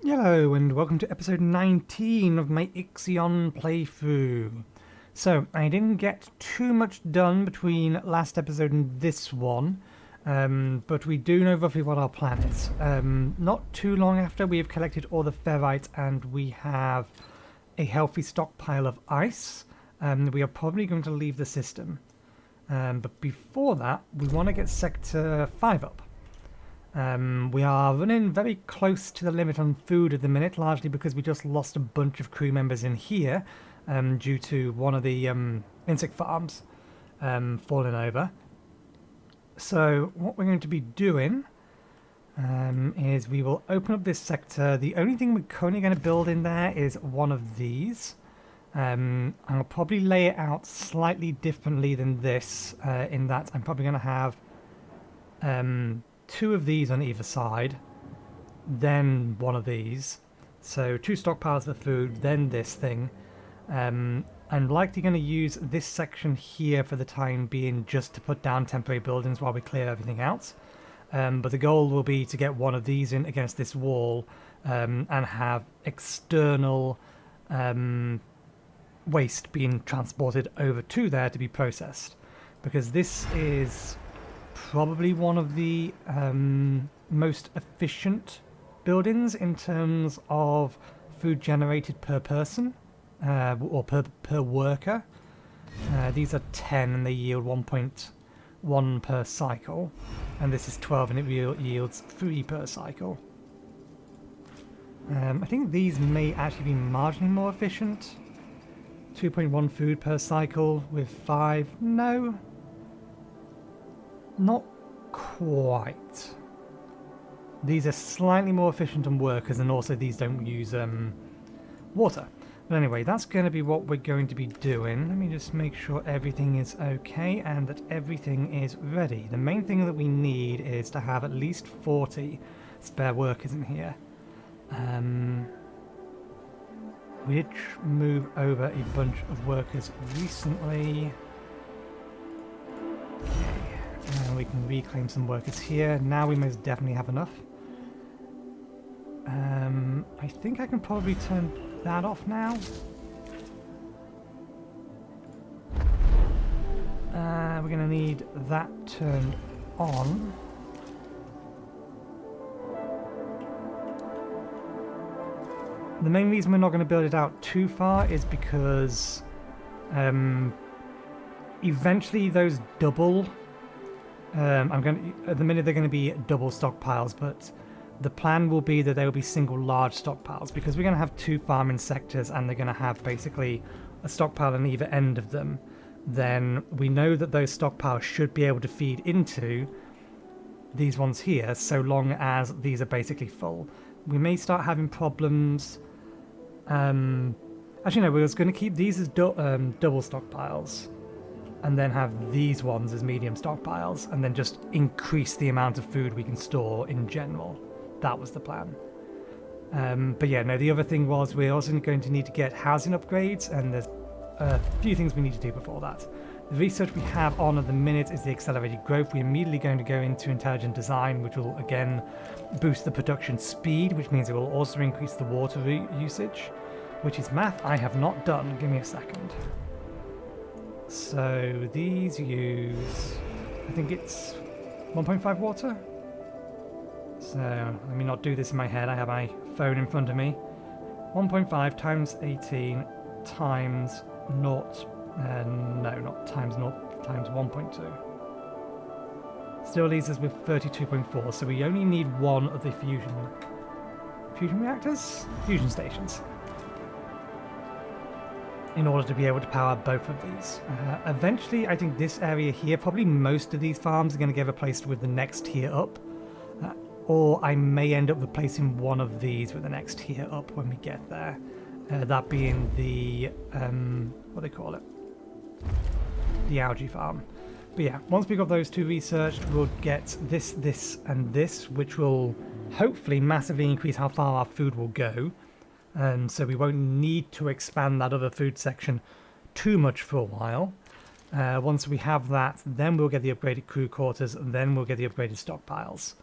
Hello and welcome to episode 19 of my IXION playthrough. So, I didn't get too much done between last episode and this one, but we do know roughly what our plan is. Not too long after we have collected all the ferrite and we have a healthy stockpile of ice, we are probably going to leave the system. But before that, we want to get Sector 5 up. We are running very close to the limit on food at the minute, largely because we just lost a bunch of crew members in here due to one of the insect farms falling over. So what we're going to be doing is we will open up this sector. The only thing we're currently going to build in there is one of these. I'll probably lay it out slightly differently than this in that I'm probably going to have two of these on either side, then one of these. So two stockpiles of food, then this thing. I'm likely going to use this section here for the time being just to put down temporary buildings while we clear everything out. But the goal will be to get one of these in against this wall and have external waste being transported over to there to be processed. Because this is probably one of the most efficient buildings in terms of food generated per person or per worker. These are 10 and they yield 1.1 per cycle, and this is 12 and it yields 3 per cycle. I think these may actually be marginally more efficient. 2.1 food per cycle with 5. No. Not quite. These are slightly more efficient on workers, and also these don't use water. But anyway, that's going to be what we're going to be doing. Let me just make sure everything is okay and that everything is ready. The main thing that we need is to have at least 40 spare workers in here. We did move over a bunch of workers recently. And we can reclaim some workers here. Now we most definitely have enough. I think I can probably turn that off now. We're going to need that turned on. The main reason we're not going to build it out too far is because eventually those double. At the minute they're going to be double stockpiles, but the plan will be that they will be single large stockpiles because we're going to have two farming sectors and they're going to have basically a stockpile on either end of them. Then we know that those stockpiles should be able to feed into these ones here so long as these are basically full. We may start having problems. Actually no, we was going to keep these as double stockpiles, and then have these ones as medium stockpiles, and then just increase the amount of food we can store in general. That was the plan. But yeah, no, the other thing was we're also going to need to get housing upgrades, and there's a few things we need to do before that. The research we have on at the minute is the accelerated growth. We're immediately going to go into intelligent design, which will again boost the production speed, which means it will also increase the water usage, which is math I have not done. Give me a second. So these use, I think it's 1.5 water. So let me not do this in my head. I have my phone in front of me. 1.5 times 18 times 0. No, not times 0, times 1.2. Still leaves us with 32.4. So we only need one of the fusion reactors? Fusion stations, in order to be able to power both of these. Eventually, I think this area here, probably most of these farms are going to get replaced with the next tier up. Or I may end up replacing one of these with the next tier up when we get there. That being the, what do they call it? The algae farm. But yeah, once we got those two researched, we'll get this, and this, which will hopefully massively increase how far our food will go. So we won't need to expand that other food section too much for a while. Once we have that, then we'll get the upgraded crew quarters, and then we'll get the upgraded stockpiles.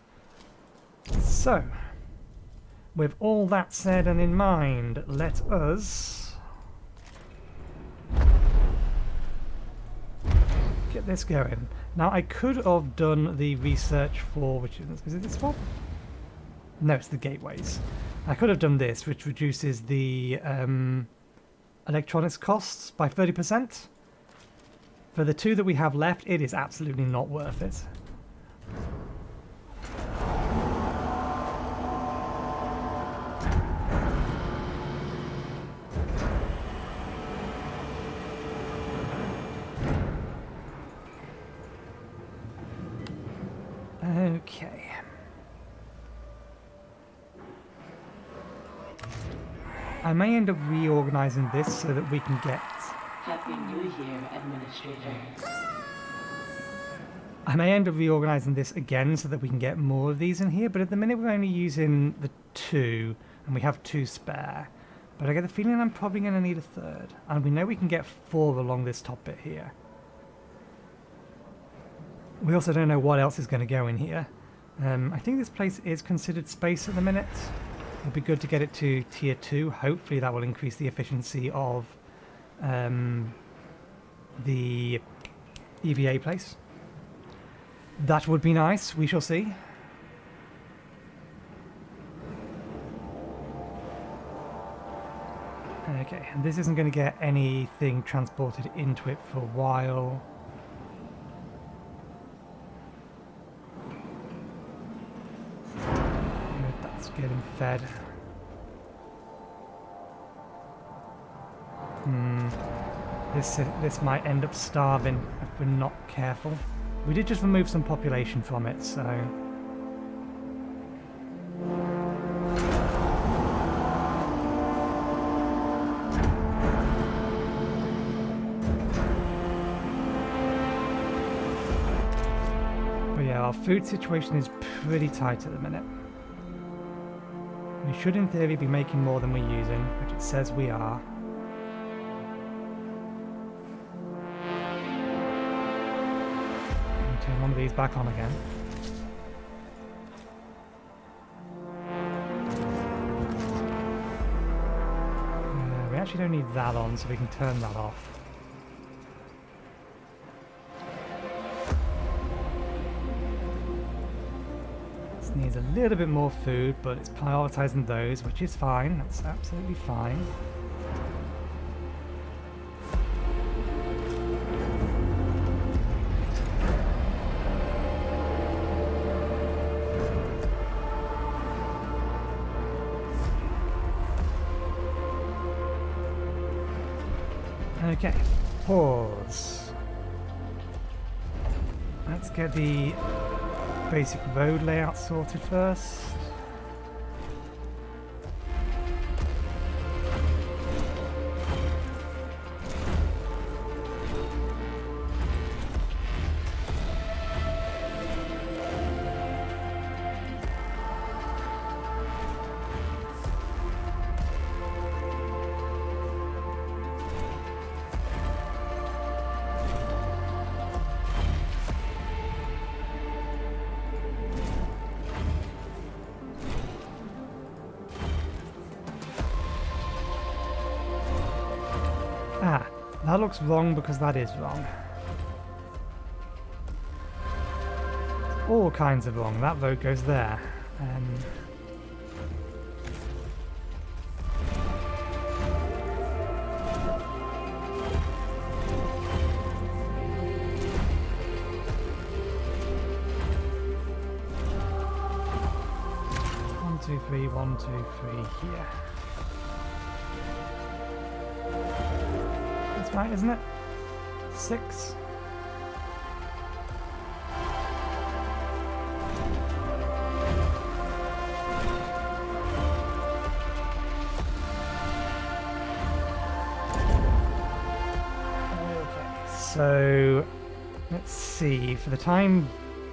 So, with all that said and in mind, let us get this going. Now, I could have done the research for, which is it this one? No, it's the gateways. I could have done this, which reduces the electronics costs by 30%. For the two that we have left, it is absolutely not worth it. Okay. I may end up reorganizing this so that we can get... Happy New Year, Administrator. I may end up reorganizing this again so that we can get more of these in here, but at the minute we're only using the 2, and we have 2 spare. But I get the feeling I'm probably going to need a 3rd. And we know we can get 4 along this top bit here. We also don't know what else is going to go in here. I think this place is considered space at the minute. It'd be good to get it to tier 2. Hopefully that will increase the efficiency of the EVA place. That would be nice. We shall see. Okay, and this isn't going to get anything transported into it for a while. That's getting fed. This might end up starving if we're not careful. We did just remove some population from it, so... But yeah, our food situation is pretty tight at the minute. We should in theory be making more than we're using, which it says we are. Turn one of these back on again. We actually don't need that on, so we can turn that off. This needs a little bit more food, but it's prioritizing those, which is fine. That's absolutely fine. Okay, pause. Let's get the basic road layout sorted first. Ah, that looks wrong because that is wrong. All kinds of wrong. That vote goes there. 1, 2, 3, 1, 2, 3 here. That's right, isn't it? 6. So, let's see, for the time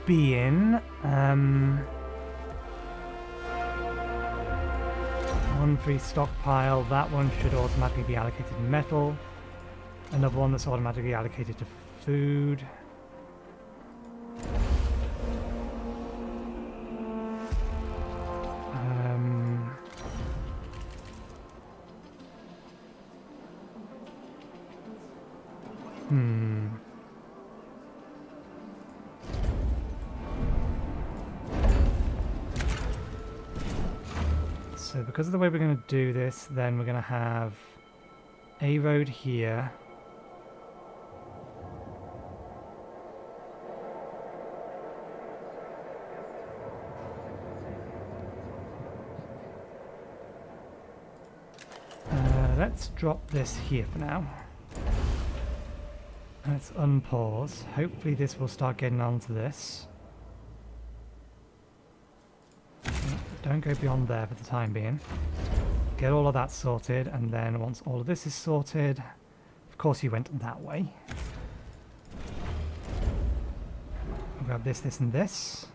being, 1-3 stockpile, that one should automatically be allocated to metal. Another one that's automatically allocated to food. So because of the way we're going to do this, then we're going to have a road here. Let's drop this here for now. Let's unpause. Hopefully this will start getting onto this. Don't go beyond there for the time being. Get all of that sorted, and then once all of this is sorted, of course you went that way. I'll grab this, this, and this.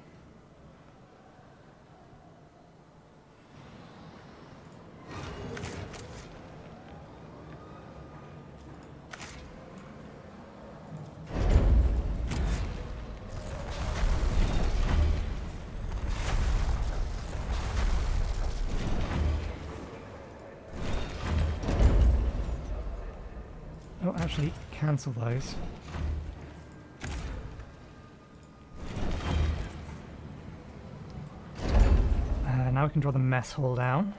Oh, actually, cancel those. Now we can draw the mess hall down.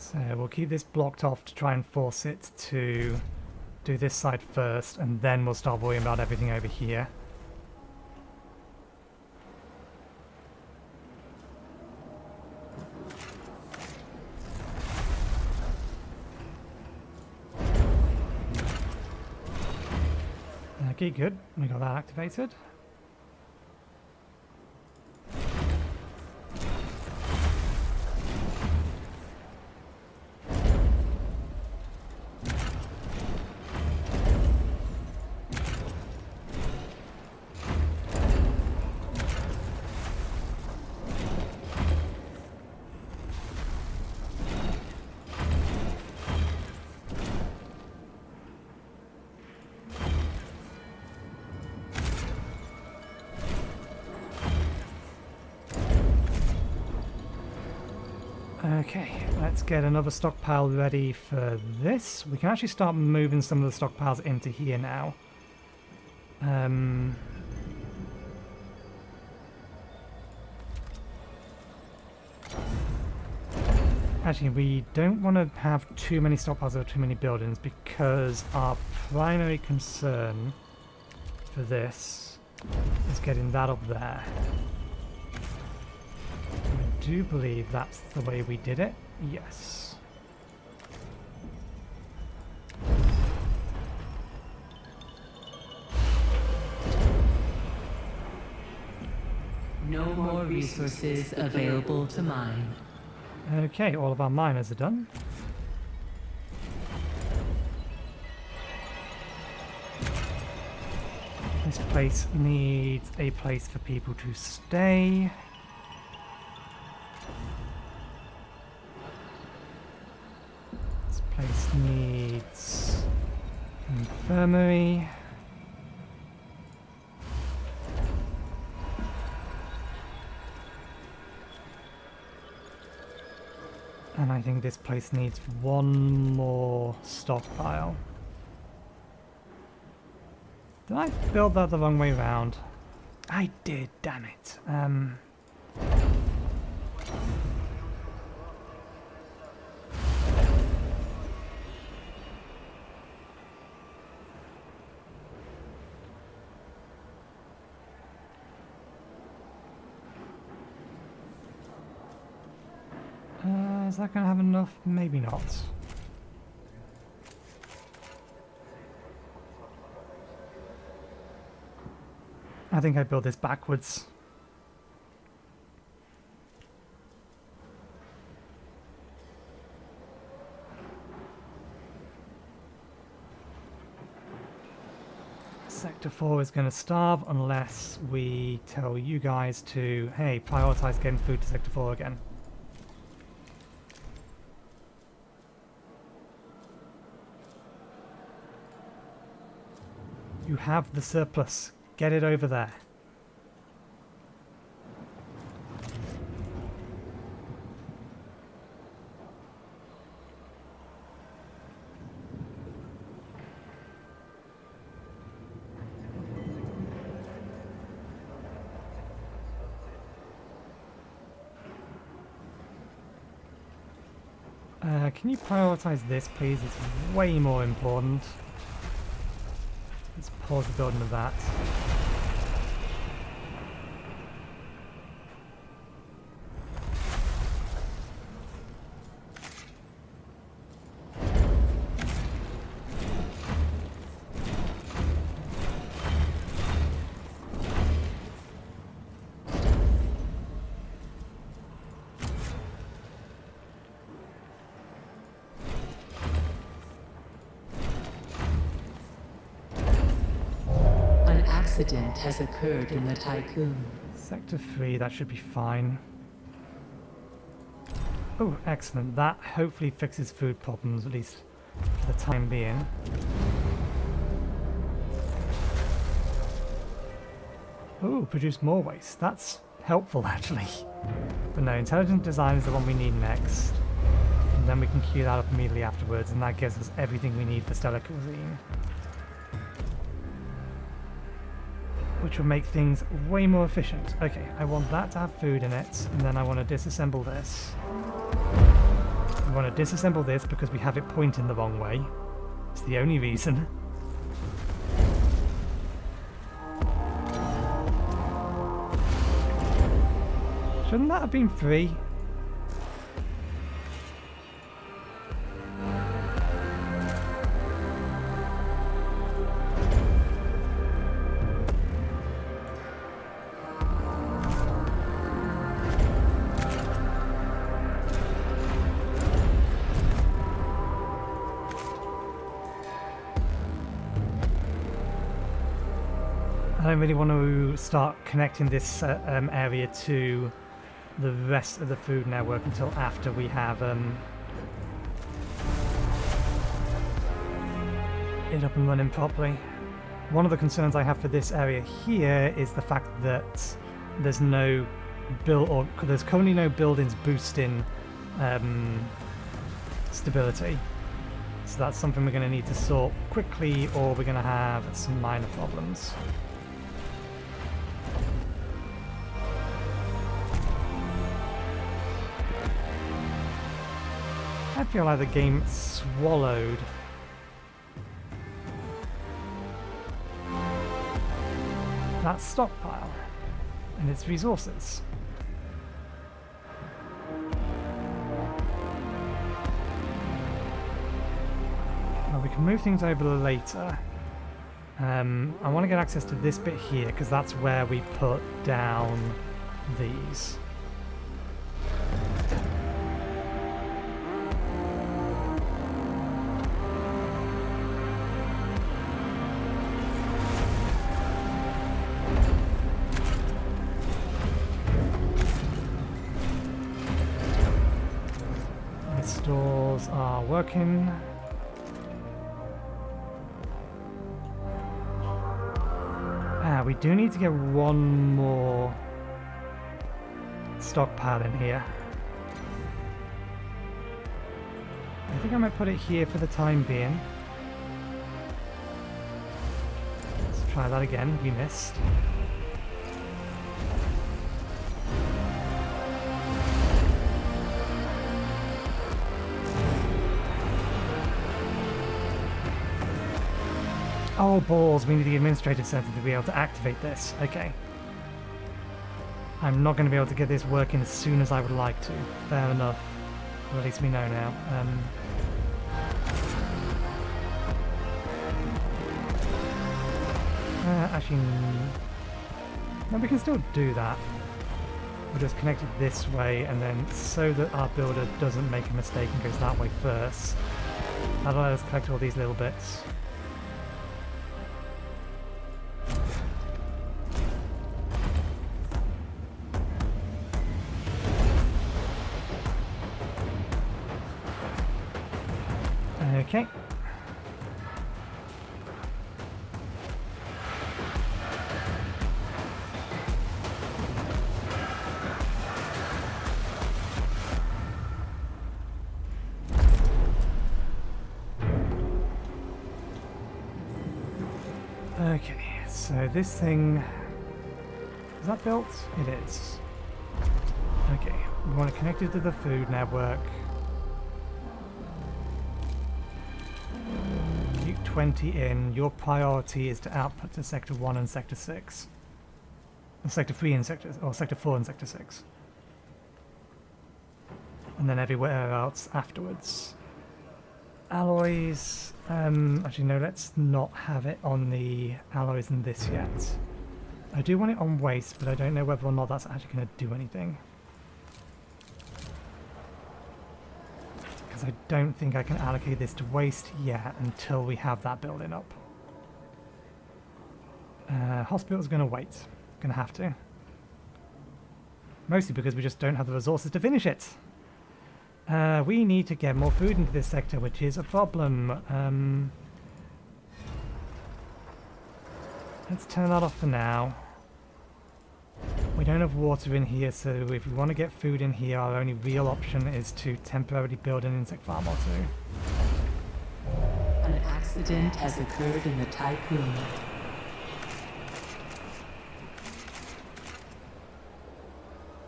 So we'll keep this blocked off to try and force it to do this side first, and then we'll start worrying about everything over here. Okay, good. We got that activated. Okay, let's get another stockpile ready for this. We can actually start moving some of the stockpiles into here now. Actually, we don't want to have too many stockpiles or too many buildings, because our primary concern for this is getting that up there. I do believe that's the way we did it. Yes. No more resources available to mine. Okay, all of our miners are done. This place needs a place for people to stay. This place needs infirmary. And I think this place needs one more stockpile. Did I build that the wrong way round? I did, damn it. Is that going to have enough? Maybe not. I think I built this backwards. Sector 4 is going to starve unless we tell you guys to, hey, prioritize getting food to Sector 4 again. You have the surplus. Get it over there. Can you prioritize this, please? It's way more important. Let's pause the building of that. Accident has occurred in the Tycoon. Sector 3, that should be fine. Oh, excellent. That hopefully fixes food problems, at least for the time being. Oh, produce more waste. That's helpful, actually. But no, intelligent design is the one we need next. And then we can queue that up immediately afterwards, and that gives us everything we need for stellar cuisine. Which will make things way more efficient. Okay, I want that to have food in it, and then I want to disassemble this. I want to disassemble this because we have it pointing the wrong way. It's the only reason. Shouldn't that have been free? I don't really want to start connecting this area to the rest of the food network until after we have it up and running properly. One of the concerns I have for this area here is the fact that there's no there's currently no buildings boosting stability. So that's something we're going to need to sort quickly, or we're going to have some minor problems. I feel like the game swallowed that stockpile and its resources. Well, we can move things over later. I want to get access to this bit here because that's where we put down these. Stores are working. We do need to get one more stockpile in here. I think I might put it here for the time being. Let's try that again. We missed. Oh balls, we need the administrative center to be able to activate this. Okay. I'm not going to be able to get this working as soon as I would like to. Fair enough. Well, at least we know now. Actually, no, we can still do that. We'll just connect it this way, and then so that our builder doesn't make a mistake and goes that way first. That'll let us collect all these little bits. Okay. Okay, so this thing... Is that built? It is. Okay, we want to connect it to the food network. Keep 20 in. Your priority is to output to Sector 1 and Sector 6. Or Sector 3 and Sector... or Sector 4 and Sector 6. And then everywhere else afterwards. Alloys... actually no, let's not have it on the alloys in this yet. I do want it on waste, but I don't know whether or not that's actually going to do anything. Because I don't think I can allocate this to waste yet until we have that building up. Hospital's going to wait. Going to have to. Mostly because we just don't have the resources to finish it. We need to get more food into this sector, which is a problem. Let's turn that off for now. We don't have water in here, so if we want to get food in here, our only real option is to temporarily build an insect farm or two. An accident has occurred in the tycoon.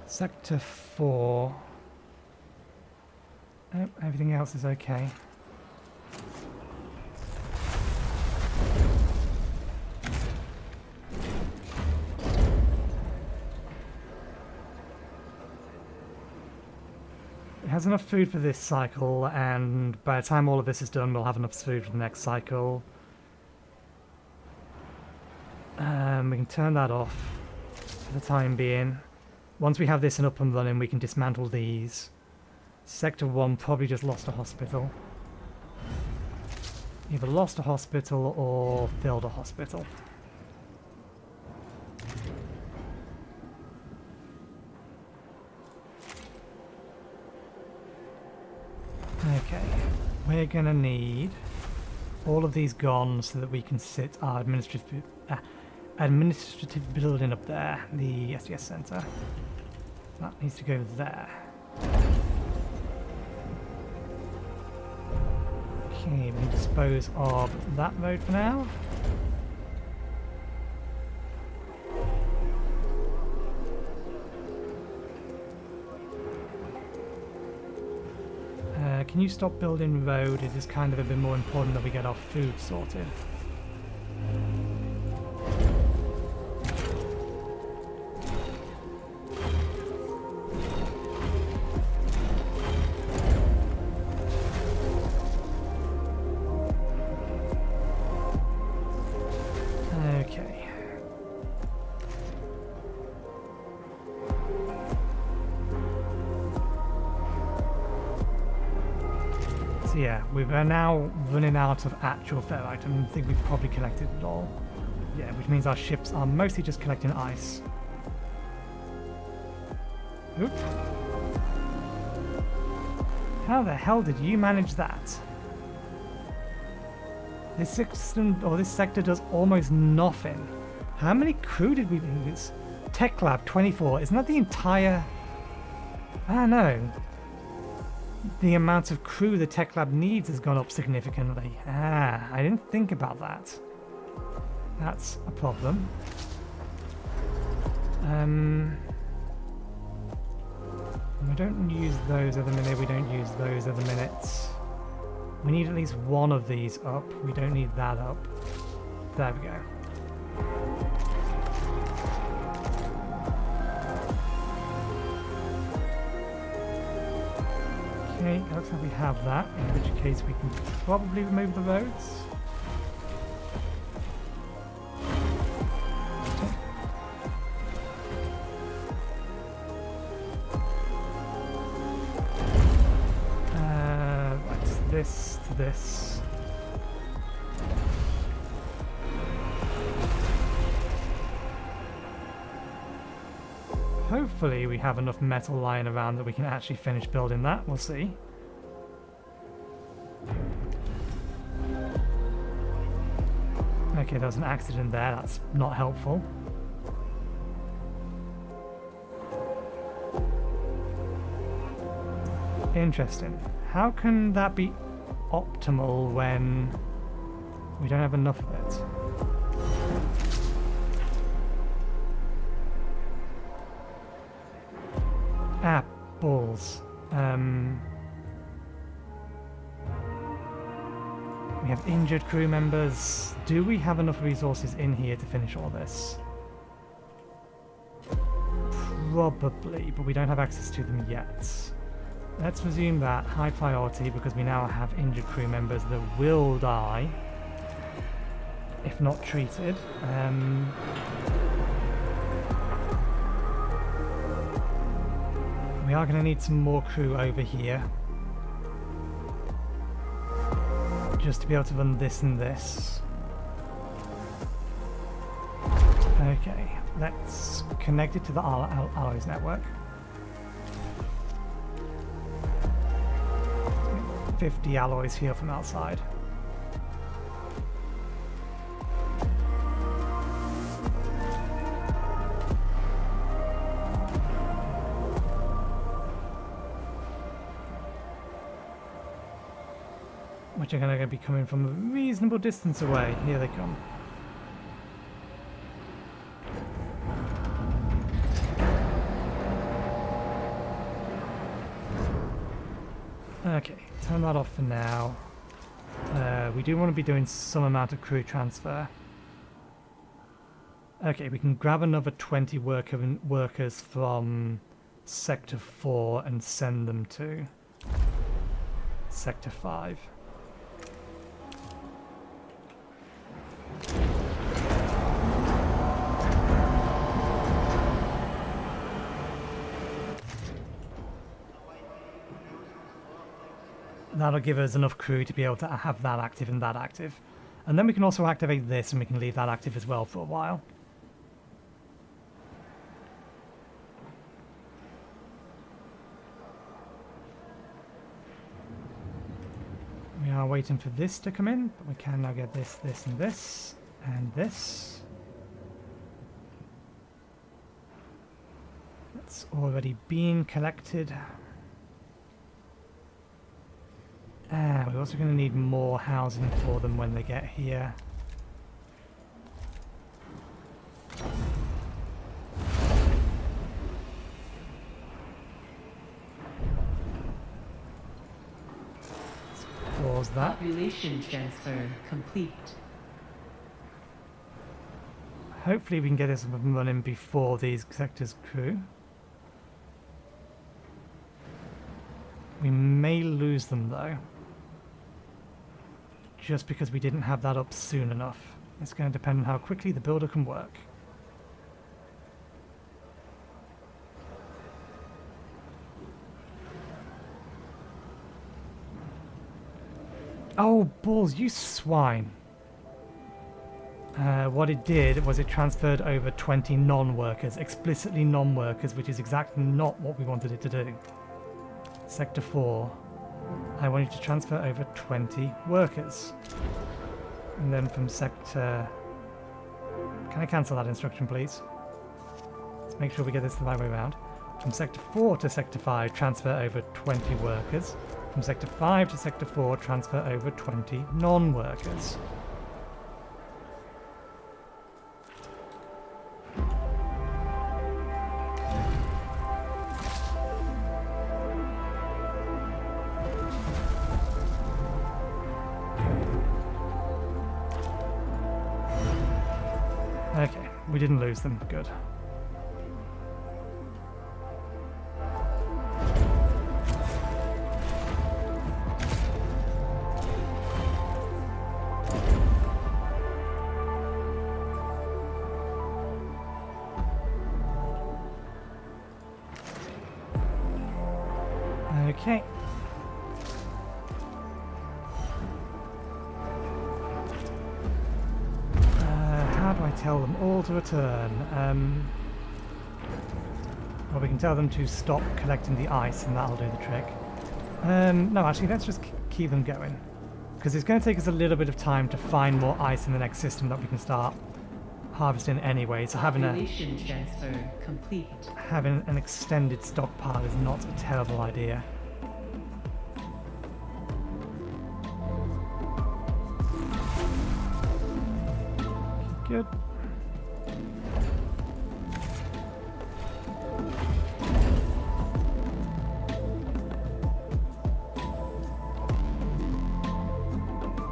Sector 4. Oh, everything else is okay. It has enough food for this cycle, and by the time all of this is done, we'll have enough food for the next cycle. We can turn that off for the time being. Once we have this up and running, we can dismantle these. Sector 1 probably just lost a hospital. Either lost a hospital or filled a hospital. Okay, we're gonna need all of these gone so that we can sit our administrative building up there, the SDS Centre. That needs to go there. Okay, we can dispose of that road for now. Can you stop building road? It is kind of a bit more important that we get our food sorted. Okay. So yeah, we're now running out of actual ferrite. I think we've probably collected it all. Yeah, which means our ships are mostly just collecting ice. Oop. How the hell did you manage that? This system, or this sector, does almost nothing. How many crew did we lose? Tech Lab 24. Isn't that the entire... Ah, no. The amount of crew the Tech Lab needs has gone up significantly. Ah, I didn't think about that. That's a problem. We don't use those at the minute. We don't use those at the minute. We need at least one of these up. We don't need that up. There we go. Okay, it looks like we have that, in which case we can probably remove the roads. Right, this to this. Hopefully we have enough metal lying around that we can actually finish building that. We'll see. Okay, there was an accident there. That's not helpful. Interesting. How can that be optimal when we don't have enough of it? Ah, balls. We have injured crew members. Do we have enough resources in here to finish all this? Probably, but we don't have access to them yet. Let's resume that high priority because we now have injured crew members that will die if not treated. We are going to need some more crew over here just to be able to run this and this. Okay, let's connect it to the alloys network. 50 alloys here from outside. Which are going to be coming from a reasonable distance away. Here they come. Okay, turn that off for now. We do want to be doing some amount of crew transfer. Okay, we can grab another 20 workers from Sector 4 and send them to Sector 5. That'll give us enough crew to be able to have that active and that active. And then we can also activate this and we can leave that active as well for a while. We are waiting for this to come in, but we can now get this, this and this, and this. That's already been collected. We're also going to need more housing for them when they get here. Let's pause that. Population transfer complete. Hopefully we can get this up and running before these sectors crew. We may lose them though. Just because we didn't have that up soon enough. It's going to depend on how quickly the builder can work. Oh, balls, you swine. What it did was it transferred over 20 non-workers, explicitly non-workers, which is exactly not what we wanted it to do. Sector 4. I want you to transfer over 20 workers. And then from sector... Can I cancel that instruction, please? Let's make sure we get this the right way around. From sector 4 to sector 5, transfer over 20 workers. From sector 5 to sector 4, transfer over 20 non-workers. Okay, we didn't lose them. Good. Okay. How do I tell them all to return? Well, we can tell them to stop collecting the ice and that'll do the trick. No, actually, let's just keep them going. Because it's going to take us a little bit of time to find more ice in the next system that we can start harvesting anyway, so having Population transfer complete. an extended stockpile is not a terrible idea. Good.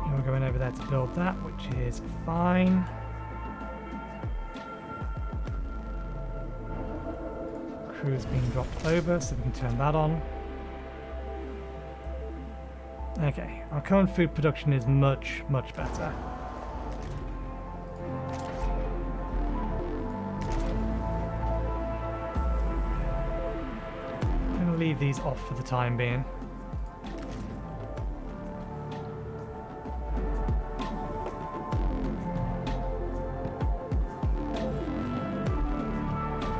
You're going over there to build that, which is fine. Crew's being dropped over, so we can turn that on. Okay, our current food production is much, much better. I'm going to leave these off for the time being.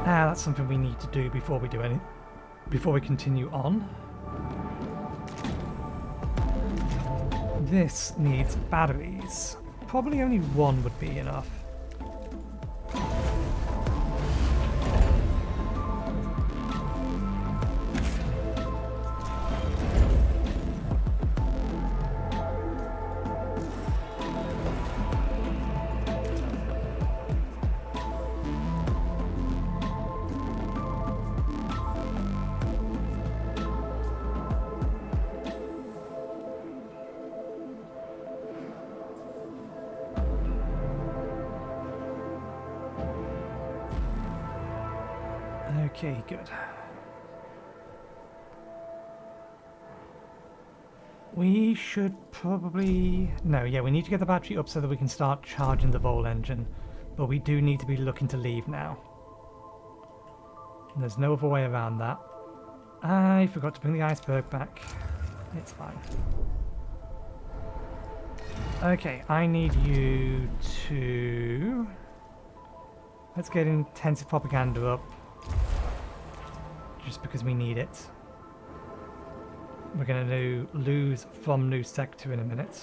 That's something we need to do before we do any, before we continue on. This needs batteries. Probably only one would be enough. Okay, good. We should probably... No, yeah, we need to get the battery up so that we can start charging the VOHLE engine. But we do need to be looking to leave now. There's no other way around that. I forgot to bring the iceberg back. It's fine. Okay, I need you to... Let's get intensive propaganda up. Just because we need it. We're going to lose from new sector in a minute.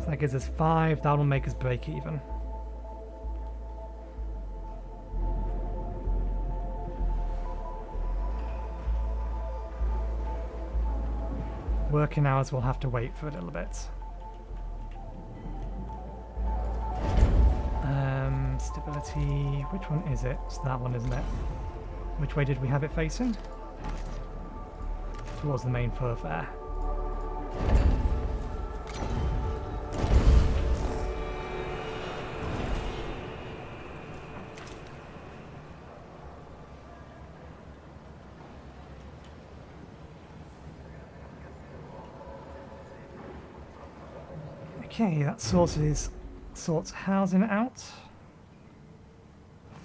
So that gives us 5. That'll make us break even. Working hours will have to wait for a little bit. Stability, which one is it? It's that one, isn't it? Which way did we have it facing? Towards the main thoroughfare. Okay, that sorts housing out.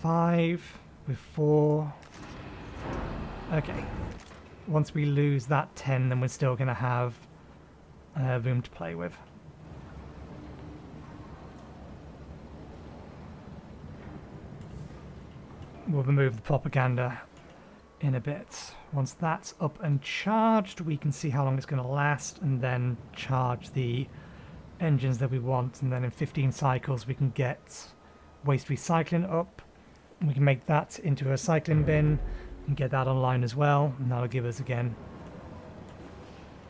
5 with 4. Okay. Once we lose that 10, then we're still going to have room to play with. We'll remove the propaganda in a bit. Once that's up and charged, we can see how long it's going to last and then charge the engines that we want. And then in 15 cycles, we can get waste recycling up. We can make that into a recycling bin and get that online as well, and that'll give us again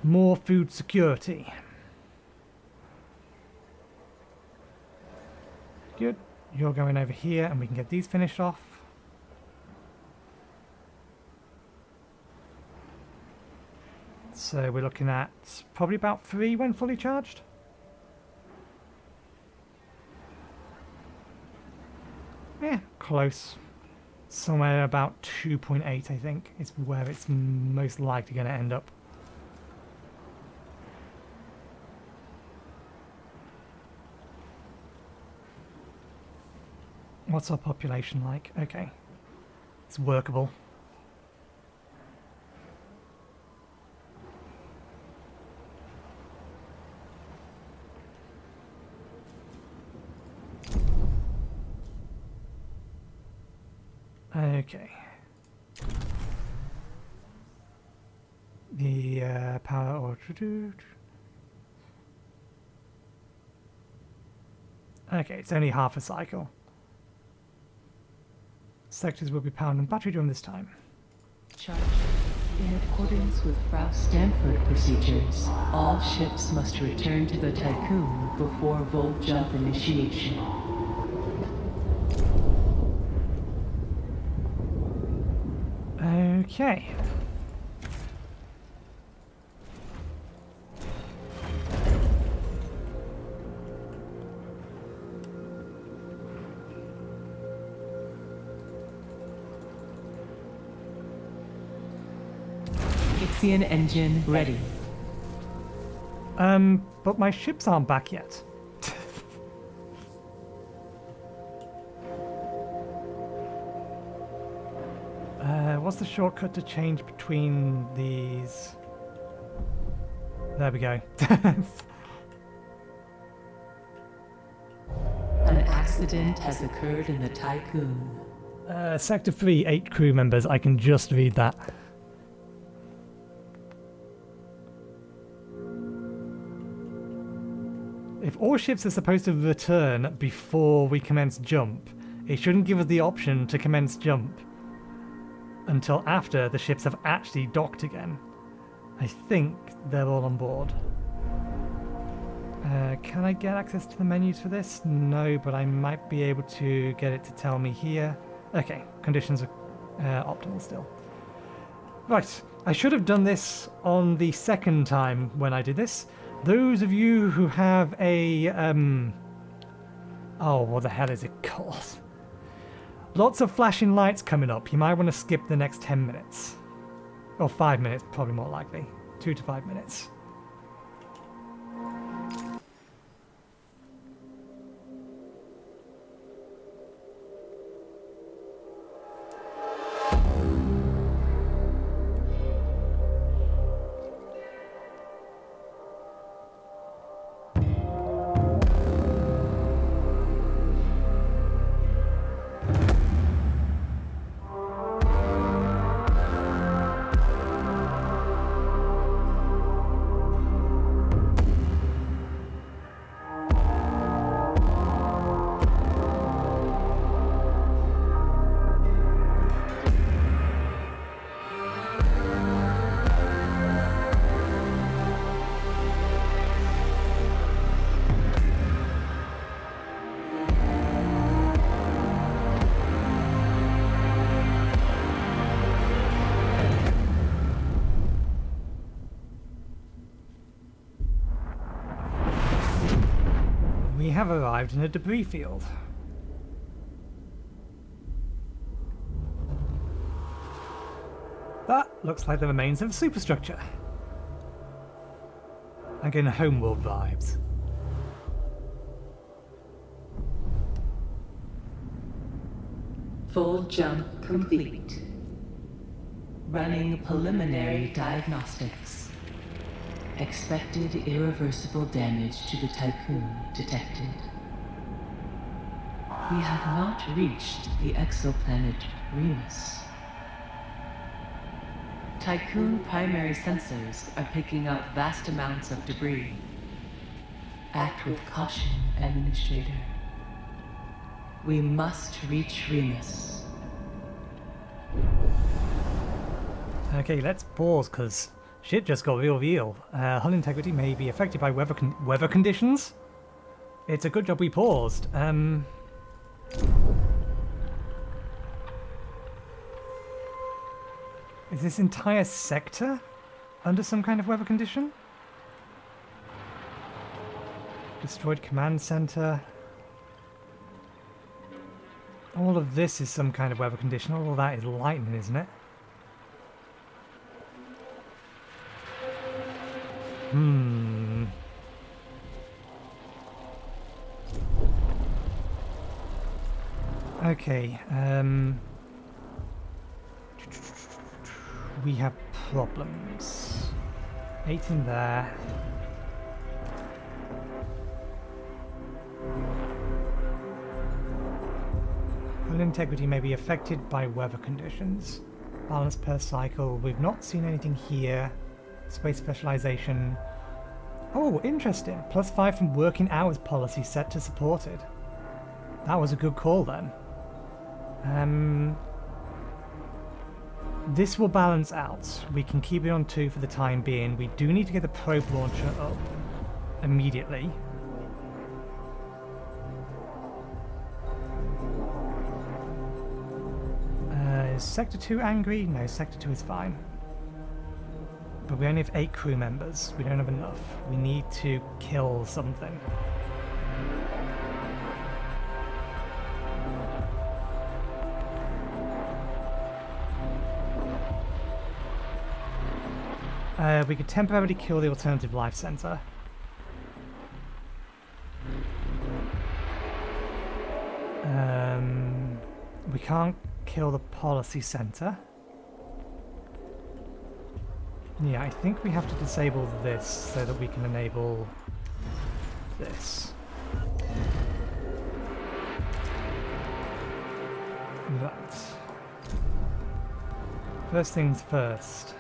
more food security. Good. You're going over here and we can get these finished off. So we're looking at probably about 3 when fully charged. Yeah, close. Somewhere about 2.8, I think, is where it's most likely going to end up. What's our population like? Okay. It's workable. Okay. The power or... Okay, it's only half a cycle. Sectors will be powered on battery during this time. Charge. In accordance with Frau Stanford procedures, all ships must return to the Tycoon before VOHLE jump initiation. Okay. IXION Engine ready. But my ships aren't back yet. What's the shortcut to change between these? There we go. An accident has occurred in the Tycoon. Sector 3, 8 crew members. I can just read that. If all ships are supposed to return before we commence jump, it shouldn't give us the option to commence jump until after the ships have actually docked again. I think they're all on board. Can I get access to the menus for this? No, but I might be able to get it to tell me here. Okay, conditions are optimal still. Right, I should have done this on the second time when I did this. Those of you who have a... oh, what the hell is it called? Lots of flashing lights coming up. You might want to skip the next 10 minutes. Or 5 minutes, probably more likely. 2 to 5 minutes. We have arrived in a debris field. That looks like the remains of a superstructure. I'm getting homeworld vibes. Full jump complete. Running preliminary diagnostics. Expected irreversible damage to the Tycoon detected. We have not reached the exoplanet Remus. Tycoon primary sensors are picking up vast amounts of debris. Act with caution, Administrator. We must reach Remus. Okay, let's pause, because shit just got real. Hull integrity may be affected by weather conditions. It's a good job we paused. Is this entire sector under some kind of weather condition? Destroyed command center. All of this is some kind of weather condition. All of that is lightning, isn't it? Okay, we have problems. 8 in there. Hull integrity may be affected by weather conditions. Balance per cycle. We've not seen anything here. Space specialization. Oh, interesting. +5 from working hours policy set to supported. That was a good call then. This will balance out. We can keep it on 2 for the time being. We do need to get the probe launcher up immediately. Is Sector 2 angry? No, Sector 2 is fine. But we only have 8 crew members. We don't have enough. We need to kill something. We could temporarily kill the alternative life center. We can't kill the policy center. Yeah, I think we have to disable this so that we can enable this. Right. First things first.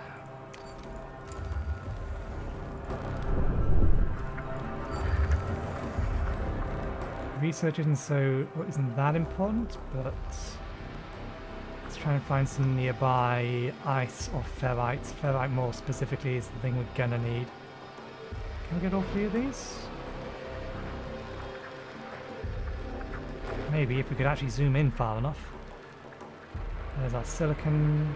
Research isn't that important, but let's try and find some nearby ice or ferrites. Ferrite more specifically is the thing we're gonna need. Can we get all 3 of these? Maybe if we could actually zoom in far enough. There's our silicon.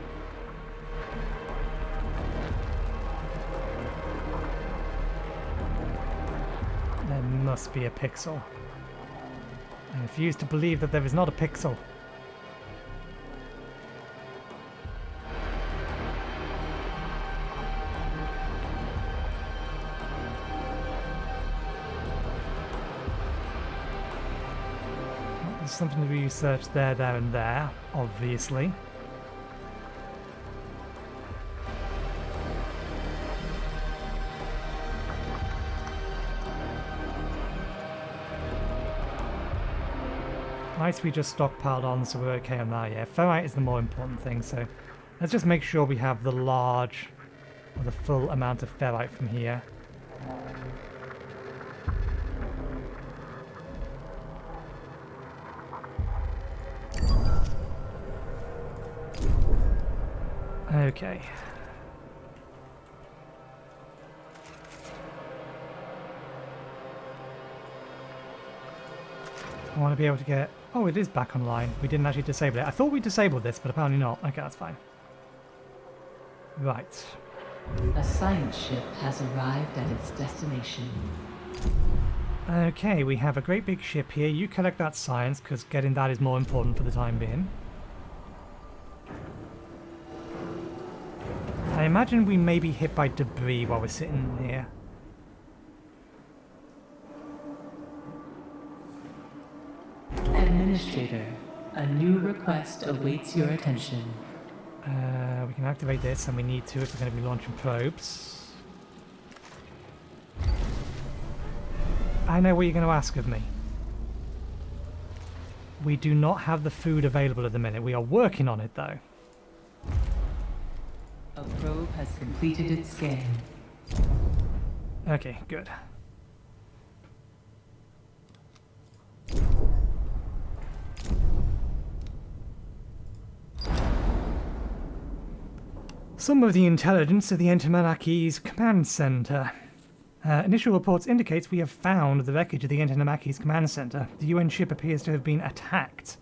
There must be a pixel. I refuse to believe that there is not a pixel. Well, there's something to research there, and there, obviously. Ice we just stockpiled on, so we're okay on that. Yeah, ferrite is the more important thing, so let's just make sure we have the large or the full amount of ferrite from here. Okay. I want to be able to get... Oh, it is back online. We didn't actually disable it. I thought we disabled this, but apparently not. Okay, that's fine. Right. A science ship has arrived at its destination. Okay, we have a great big ship here. You collect that science, because getting that is more important for the time being. I imagine we may be hit by debris while we're sitting here. Administrator, a new request awaits your attention. We can activate this, and we need to if we're going to be launching probes. I know what you're going to ask of me. We do not have the food available at the minute. We are working on it, though. A probe has completed its scan. Okay, good. Some of the intelligence of the Etemenanki's command center. Initial reports indicates we have found the wreckage of the Etemenanki's command center. The UN ship appears to have been attacked.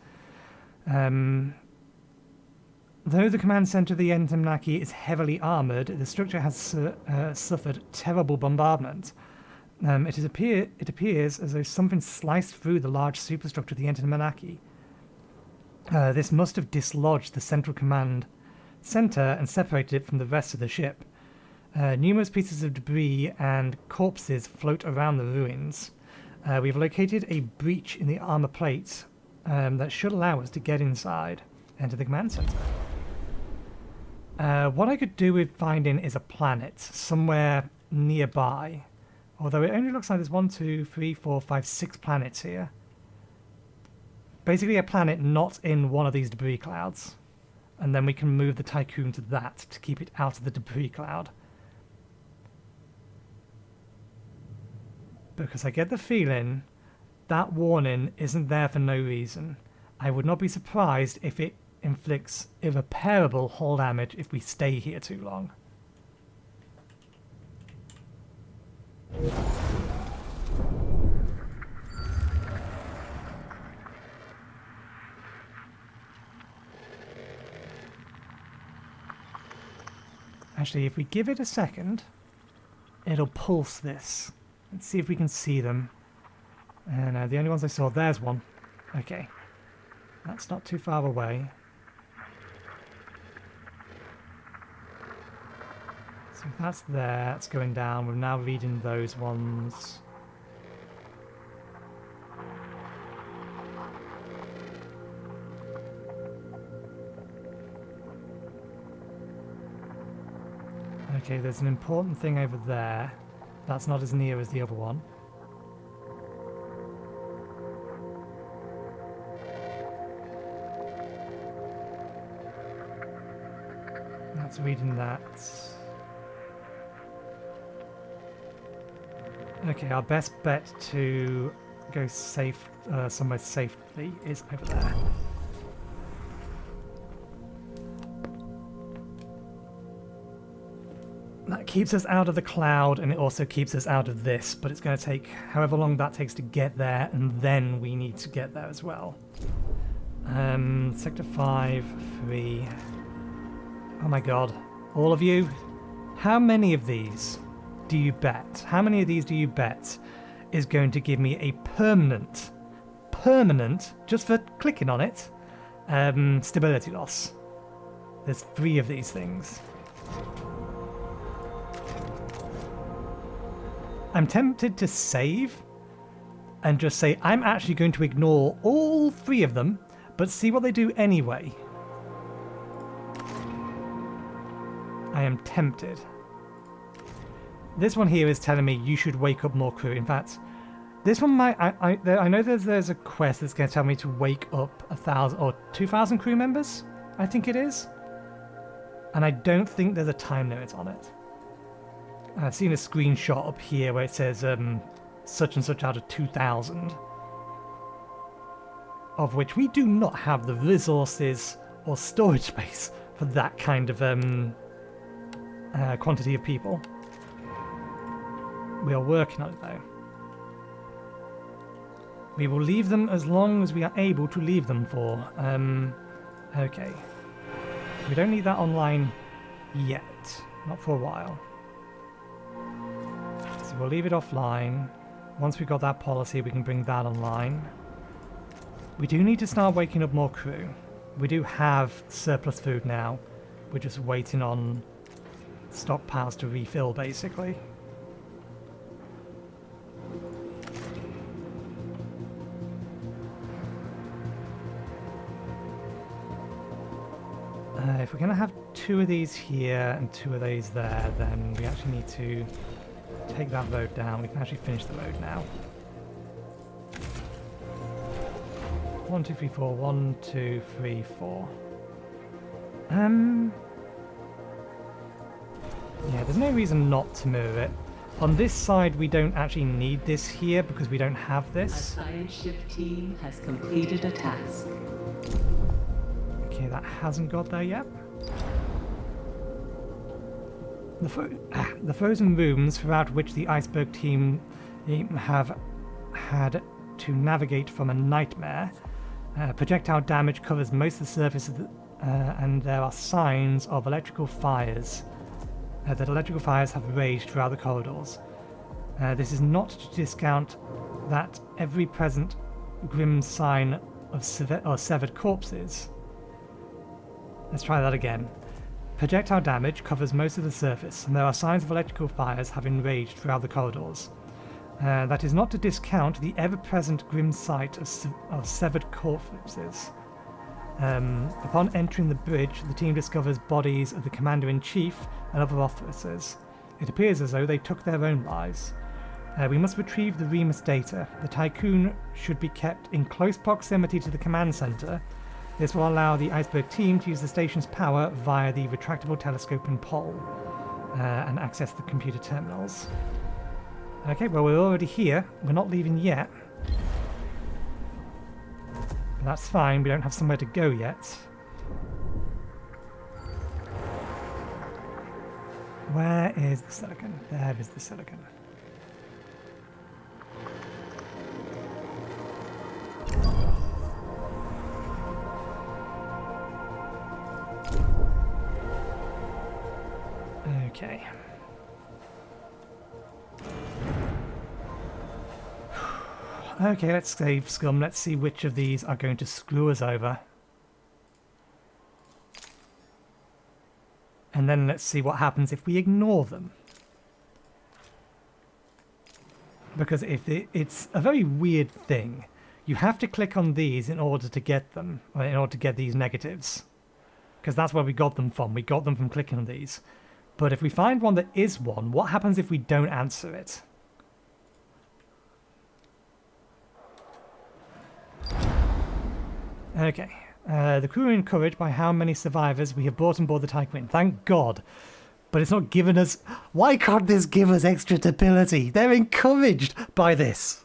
Though the command center of the Etemenanki is heavily armoured, the structure has suffered terrible bombardment. It appears as though something sliced through the large superstructure of the Etemenanki. This must have dislodged the central command center and separated it from the rest of the ship. Numerous pieces of debris and corpses float around the ruins. We've located a breach in the armor plate that should allow us to get inside and to the command center. What I could do with finding is a planet somewhere nearby. Although it only looks like there's 1, 2, 3, 4, 5, 6 planets here. Basically a planet not in one of these debris clouds. And then we can move the Tycoon to that to keep it out of the debris cloud. because I get the feeling that warning isn't there for no reason. I would not be surprised if it inflicts irreparable hull damage if we stay here too long. Actually, if we give it a second, it'll pulse this. Let's see if we can see them. No, the only ones I saw, there's one. Okay. That's not too far away. So if that's there, it's going down. We're now reading those ones. Okay, there's an important thing over there. That's not as near as the other one. That's reading that. Okay, our best bet to go safe, somewhere safely is over there. That keeps us out of the cloud, and it also keeps us out of this, but it's going to take however long that takes to get there, and then we need to get there as well. Sector 5, 3... Oh my god. All of you? How many of these do you bet? How many of these do you bet is going to give me a permanent, just for clicking on it, stability loss? There's 3 of these things. I'm tempted to save and just say I'm actually going to ignore all 3 of them, but see what they do anyway. I am tempted. This one here is telling me you should wake up more crew. In fact, this one might... I know there's a quest that's going to tell me to wake up 1,000 or 2,000 crew members, I think it is. And I don't think there's a time limit on it. I've seen a screenshot up here where it says such and such out of 2,000. Of which we do not have the resources or storage space for that kind of quantity of people. We are working on it though. We will leave them as long as we are able to leave them for. Okay. We don't need that online yet. Not for a while. So we'll leave it offline. Once we've got that policy, we can bring that online. We do need to start waking up more crew. We do have surplus food now. We're just waiting on stockpiles to refill, basically. If we're going to have 2 of these here and 2 of these there, then we actually need to take that road down. We can actually finish the road now. 1, 2, 3, 4. 1, 2, 3, 4. Yeah, there's no reason not to move it. On this side, we don't actually need this here because we don't have this. A science ship team has completed a task. Okay, that hasn't got there yet. The frozen rooms throughout which the iceberg team have had to navigate from a nightmare. Projectile damage covers most of the surface of and there are signs of electrical fires. That electrical fires have raged throughout the corridors. This is not to discount that every present grim sign of severed corpses. Let's try that again. Projectile damage covers most of the surface, and there are signs of electrical fires having raged throughout the corridors. That is not to discount the ever-present grim sight of severed corpses. Upon entering the bridge, the team discovers bodies of the Commander-in-Chief and other officers. It appears as though they took their own lives. We must retrieve the Remus data. The Tycoon should be kept in close proximity to the command center. This will allow the iceberg team to use the station's power via the retractable telescope and pole and access the computer terminals. Okay, well, we're already here. We're not leaving yet. But that's fine. We don't have somewhere to go yet. Where is the silicon? There is the silicon. Okay. Okay, let's save scum. Let's see which of these are going to screw us over. And then let's see what happens if we ignore them. Because if it's a very weird thing. You have to click on these in order to get them, or in order to get these negatives. Because that's where we got them from. We got them from clicking on these. But if we find one that is one, what happens if we don't answer it? Okay. The crew are encouraged by how many survivors we have brought on board the Tyquin. Thank God. But it's not giving us... Why can't this give us extra stability? They're encouraged by this.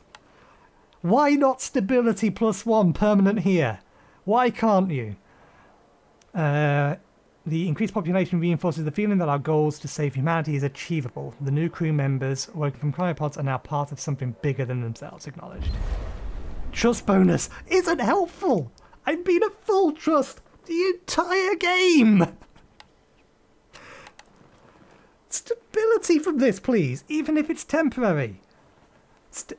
Why not stability +1 permanent here? Why can't you? The increased population reinforces the feeling that our goals to save humanity is achievable. The new crew members working from cryopods are now part of something bigger than themselves. Acknowledged. Trust bonus isn't helpful. I've been at full trust the entire game. Stability from this, please, even if it's temporary.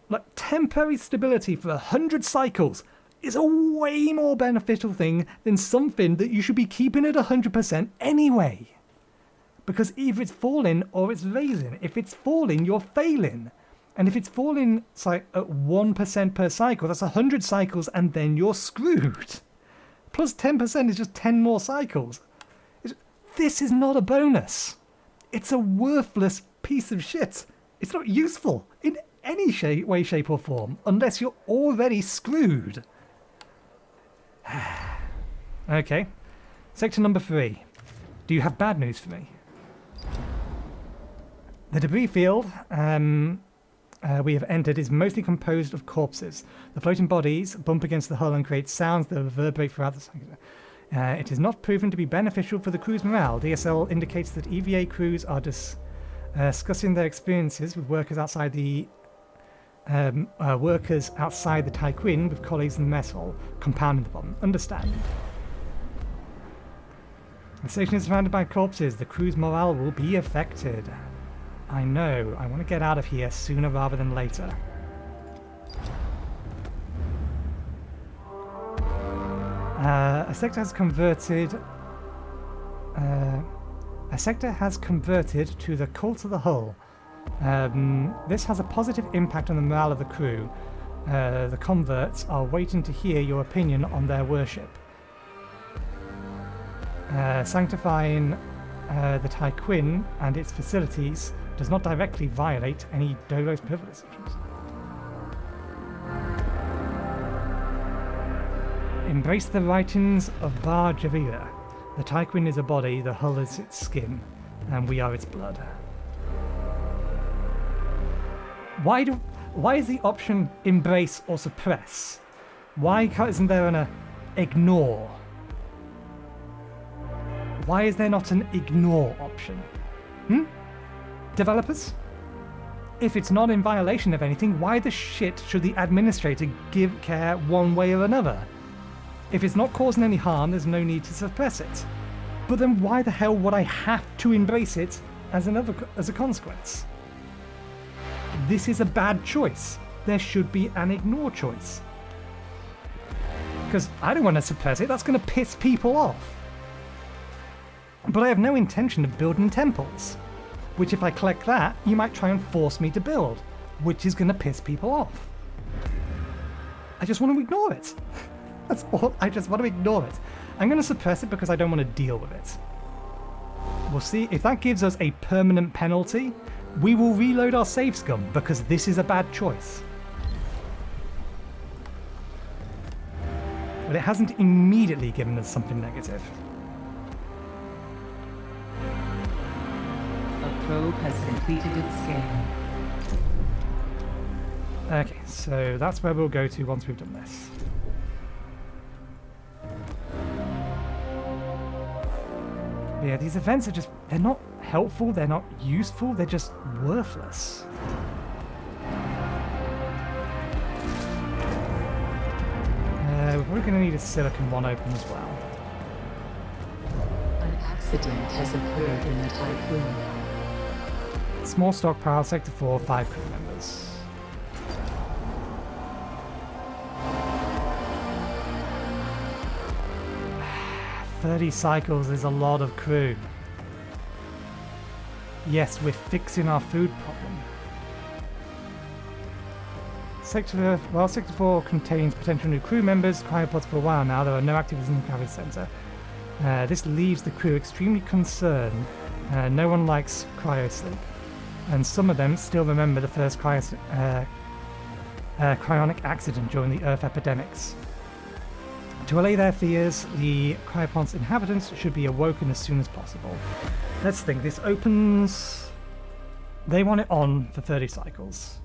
Like temporary stability for 100 cycles is a way more beneficial thing than something that you should be keeping at 100% anyway. Because either it's falling or it's raising. If it's falling, you're failing. And if it's falling at 1% per cycle, that's 100 cycles and then you're screwed. Plus 10% is just 10 more cycles. This is not a bonus. It's a worthless piece of shit. It's not useful in any way, shape or form unless you're already screwed. Okay. Sector number 3. Do you have bad news for me? The debris field we have entered is mostly composed of corpses. The floating bodies bump against the hull and create sounds that reverberate throughout the sector. It is not proven to be beneficial for the crew's morale. DSL indicates that EVA crews are discussing their experiences with workers outside the Tyquin with colleagues in the mess hall, compounding the problem. Understand. The station is surrounded by corpses. The crew's morale will be affected. I know. I want to get out of here sooner rather than later. A sector has converted to the cult of the hull. This has a positive impact on the morale of the crew. The converts are waiting to hear your opinion on their worship. Sanctifying the Tyquin and its facilities does not directly violate any Dolo's privileges. Embrace the writings of Bar Javila. The Tyquin is a body, the hull is its skin, and we are its blood. Why is the option embrace or suppress? Why isn't there an ignore? Why is there not an ignore option? Developers? If it's not in violation of anything, why the shit should the administrator give care one way or another? If it's not causing any harm, there's no need to suppress it. But then why the hell would I have to embrace it as a consequence? This is a bad choice. There should be an ignore choice. Because I don't want to suppress it, that's going to piss people off. But I have no intention of building temples. Which if I click that, you might try and force me to build. Which is going to piss people off. I just want to ignore it. That's all. I just want to ignore it. I'm going to suppress it because I don't want to deal with it. We'll see. If that gives us a permanent penalty, we will reload our save scum because this is a bad choice. But it hasn't immediately given us something negative. A probe has completed its scan. Okay, so that's where we'll go to once we've done this. But yeah, these events are just, they're not helpful, they're not useful, they're just worthless. We're probably going to need a silicon one open as well. An accident has occurred in the Typhoon. Small stockpile, Sector 4, 5 crew members. "30 cycles is a lot of crew. Yes, we're fixing our food problem. Sector 4 contains potential new crew members, cryopods for a while now. There are no activities in the gravity center. This leaves the crew extremely concerned. No one likes cryosleep, and some of them still remember the first cryonic accident during the Earth epidemics. To allay their fears, the cryopod's inhabitants should be awoken as soon as possible." Let's think. This opens... They want it on for 30 cycles.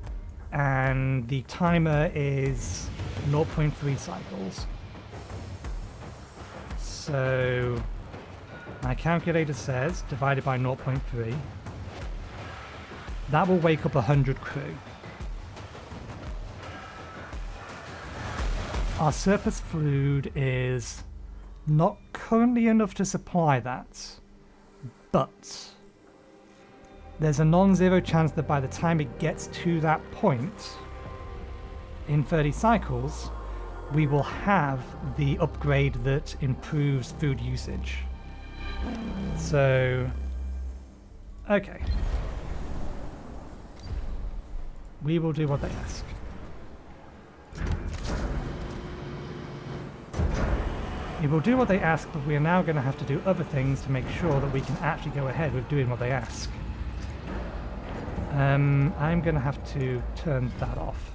And the timer is 0.3 cycles. So my calculator says divided by 0.3. That will wake up 100 crew. Our surplus food is not currently enough to supply that, but there's a non-zero chance that by the time it gets to that point, in 30 cycles, we will have the upgrade that improves food usage. So, okay. We will do what they ask. We will do what they ask, but we are now going to have to do other things to make sure that we can actually go ahead with doing what they ask. I'm going to have to turn that off.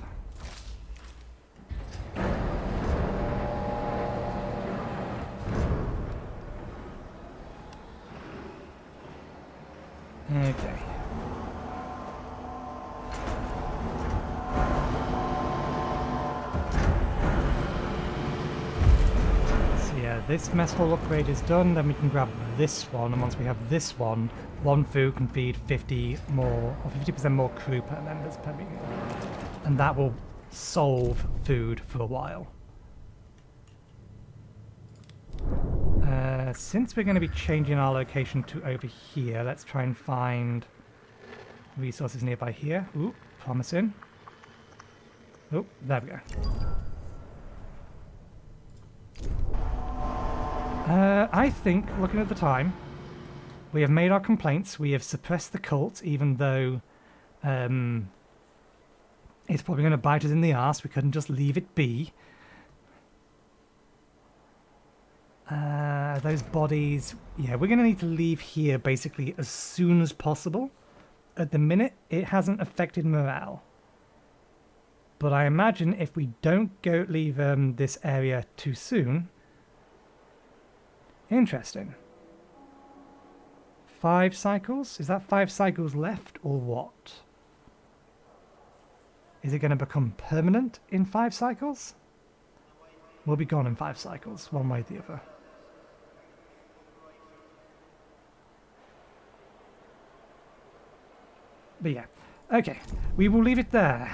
Okay. So yeah, this mess hall upgrade is done, then we can grab this one, and once we have this one food can feed 50 more, or 50% more crew per members per meeting. And that will solve food for a while. Since we're going to be changing our location to over here, let's try and find resources nearby here. Ooh, promising. Oh, there we go. I think, looking at the time, we have made our complaints. We have suppressed the cult, even though it's probably going to bite us in the arse. We couldn't just leave it be. Those bodies, yeah, we're going to need to leave here basically as soon as possible. At the minute, it hasn't affected morale. But I imagine if we don't leave this area too soon... Interesting. 5 cycles? Is that 5 cycles left or what? Is it going to become permanent in 5 cycles? We'll be gone in 5 cycles, one way or the other. But yeah, okay, we will leave it there.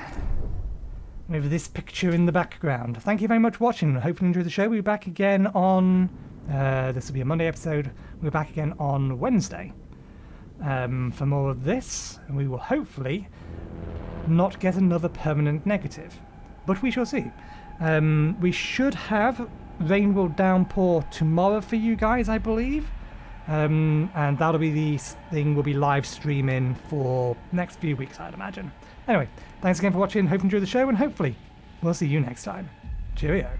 With this picture in the background. Thank you very much for watching. I hope you enjoyed the show. We'll be back again on... this will be a Monday episode. We're back again on Wednesday for more of this. And we will hopefully not get another permanent negative. But we shall see. We should have rain will downpour tomorrow for you guys, I believe. And that'll be the thing we'll be live streaming for next few weeks, I'd imagine. Anyway, thanks again for watching. Hope you enjoyed the show, and hopefully we'll see you next time. Cheerio.